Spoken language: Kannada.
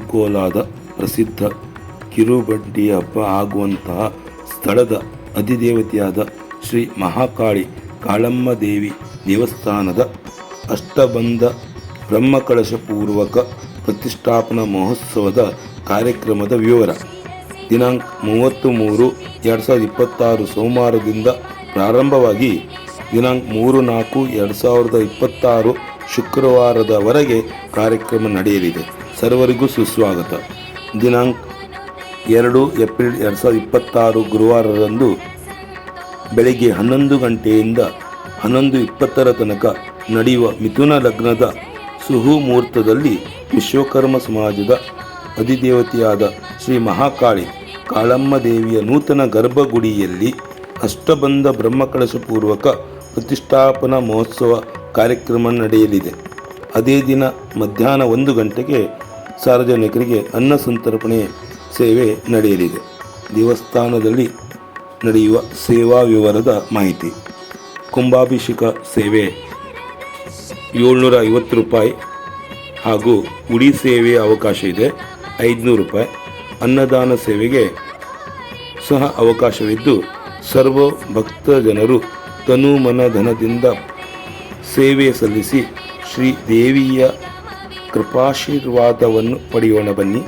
ಅಂಕೋಲಾದ ಪ್ರಸಿದ್ಧ ಕಿರುಬಂಡಿ ಹಬ್ಬ ಆಗುವಂತಹ ಸ್ಥಳದ ಅಧಿದೇವತೆಯಾದ ಶ್ರೀ ಮಹಾಕಾಳಿ ಕಾಳಮ್ಮ ದೇವಿ ದೇವಸ್ಥಾನದ ಅಷ್ಟಬಂಧ ಬ್ರಹ್ಮಕಳಶ ಪೂರ್ವಕ ಪ್ರತಿಷ್ಠಾಪನಾ ಮಹೋತ್ಸವದ ಕಾರ್ಯಕ್ರಮದ ವಿವರ. ದಿನಾಂಕ 30/3/2026 ಸೋಮವಾರದಿಂದ ಪ್ರಾರಂಭವಾಗಿ ದಿನಾಂಕ 3/4/2026 ಶುಕ್ರವಾರದವರೆಗೆ ಕಾರ್ಯಕ್ರಮ ನಡೆಯಲಿದೆ. ಸರ್ವರಿಗೂ ಸುಸ್ವಾಗತ. ದಿನಾಂಕ 2 ಏಪ್ರಿಲ್ 2026 ಗುರುವಾರರಂದು ಬೆಳಗ್ಗೆ 11 ಗಂಟೆಯಿಂದ 11:20 ತನಕ ನಡೆಯುವ ಮಿಥುನ ಲಗ್ನದ ಸುಹುಮುಹೂರ್ತದಲ್ಲಿ ವಿಶ್ವಕರ್ಮ ಸಮಾಜದ ಅಧಿದೇವತೆಯಾದ ಶ್ರೀ ಮಹಾಕಾಳಿ ಕಾಳಮ್ಮ ದೇವಿಯ ನೂತನ ಗರ್ಭಗುಡಿಯಲ್ಲಿ ಅಷ್ಟಬಂಧ ಬ್ರಹ್ಮಕಳಶ ಪೂರ್ವಕ ಪ್ರತಿಷ್ಠಾಪನಾ ಮಹೋತ್ಸವ ಕಾರ್ಯಕ್ರಮ ನಡೆಯಲಿದೆ. ಅದೇ ದಿನ ಮಧ್ಯಾಹ್ನ 1 ಗಂಟೆಗೆ ಸಾರ್ವಜನಿಕರಿಗೆ ಅನ್ನ ಸಂತರ್ಪಣೆ ಸೇವೆ ನಡೆಯಲಿದೆ. ದೇವಸ್ಥಾನದಲ್ಲಿ ನಡೆಯುವ ಸೇವಾ ವಿವರದ ಮಾಹಿತಿ. ಕುಂಭಾಭಿಷೇಕ ಸೇವೆ 750 ರೂಪಾಯಿ ಹಾಗೂ ಉಡಿ ಸೇವೆಯ ಅವಕಾಶ ಇದೆ 500 ರೂಪಾಯಿ. ಅನ್ನದಾನ ಸೇವೆಗೆ ಸಹ ಅವಕಾಶವಿದ್ದು ಸರ್ವ ಭಕ್ತ ಜನರು ತನು ಮನ ಧನದಿಂದ ಸೇವೆ ಸಲ್ಲಿಸಿ ಶ್ರೀ ದೇವಿಯ ಕೃಪಾಶೀರ್ವಾದವನ್ನು ಪಡೆಯೋಣ ಬನ್ನಿ.